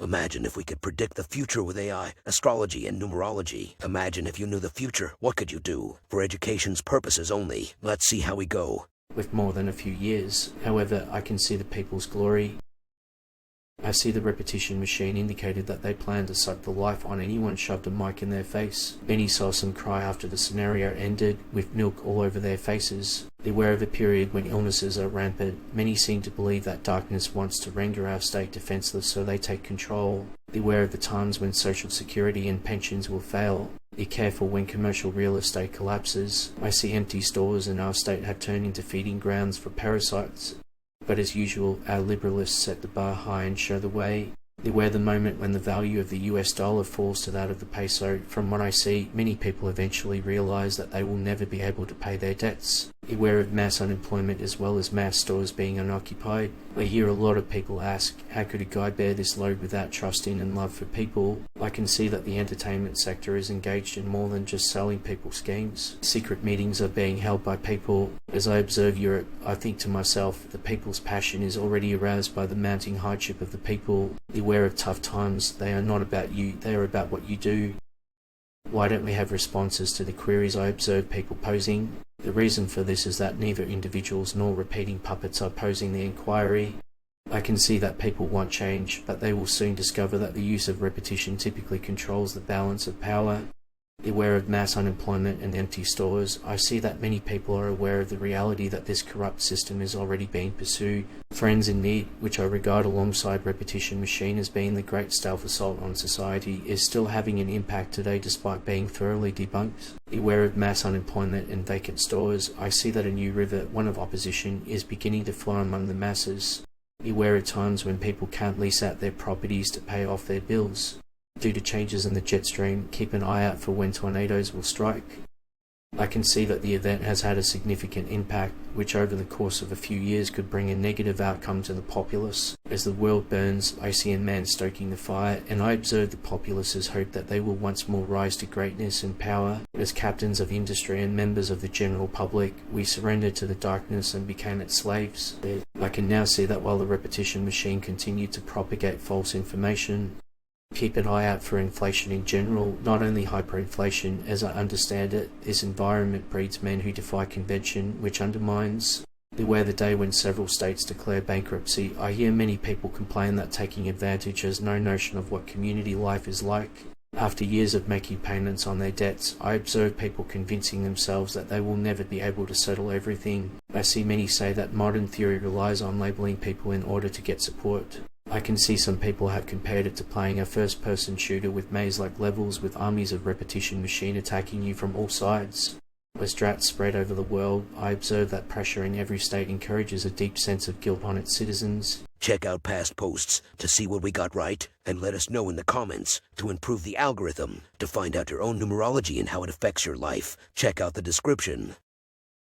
Imagine if we could predict the future with AI, astrology, and numerology. Imagine if you knew the future, what could you do? For education's purposes only. Let's see how we go. With more than a few years, however, I can see the people's glory. I see the repetition machine indicated that they planned to suck the life on anyone shoved a mic in their face. Many saw some cry after the scenario ended, with milk all over their faces. Beware of a period when illnesses are rampant. Many seem to believe that darkness wants to render our state defenseless, so they take control. Beware of the times when social security and pensions will fail. Be careful when commercial real estate collapses. I see empty stores in our state have turned into feeding grounds for parasites. But as usual, our liberalists set the bar high and show the way. Beware the moment when the value of the US dollar falls to that of the peso. From what I see, many people eventually realize that they will never be able to pay their debts. Beware of mass unemployment as well as mass stores being unoccupied. I hear a lot of people ask, how could a guy bear this load without trust in and love for people? I can see that the entertainment sector is engaged in more than just selling people schemes. Secret meetings are being held by people. As I observe Europe, I think to myself, the people's passion is already aroused by the mounting hardship of the people. Beware of tough times. They are not about you, they are about what you do. Why don't we have responses to the queries I observe people posing? The reason for this is that neither individuals nor repeating puppets are posing the inquiry. I can see that people want change, but they will soon discover that the use of repetition typically controls the balance of power. Beware of mass unemployment and empty stores. I see that many people are aware of the reality that this corrupt system is already being pursued. Friends in Need, which I regard alongside repetition machine as being the great stealth assault on society, is still having an impact today despite being thoroughly debunked. Beware of mass unemployment and vacant stores. I see that a new river, one of opposition, is beginning to flow among the masses. Beware of times when people can't lease out their properties to pay off their bills. Due to changes in the jet stream, keep an eye out for when tornadoes will strike. I can see that the event has had a significant impact, which over the course of a few years could bring a negative outcome to the populace. As the world burns, I see a man stoking the fire, and I observe the populace's hope that they will once more rise to greatness and power. As captains of industry and members of the general public, we surrendered to the darkness and became its slaves. I can now see that while the repetition machine continued to propagate false information, keep an eye out for inflation in general, not only hyperinflation. As I understand it, this environment breeds men who defy convention, which undermines. Beware the day when several states declare bankruptcy. I hear many people complain that taking advantage has no notion of what community life is like. After years of making payments on their debts, I observe people convincing themselves that they will never be able to settle everything. I see many say that modern theory relies on labeling people in order to get support. I can see some people have compared it to playing a first-person shooter with maze-like levels with armies of repetition machine attacking you from all sides. As droughts spread over the world, I observe that pressure in every state encourages a deep sense of guilt on its citizens. Check out past posts to see what we got right, and let us know in the comments to improve the algorithm. To find out your own numerology and how it affects your life, check out the description.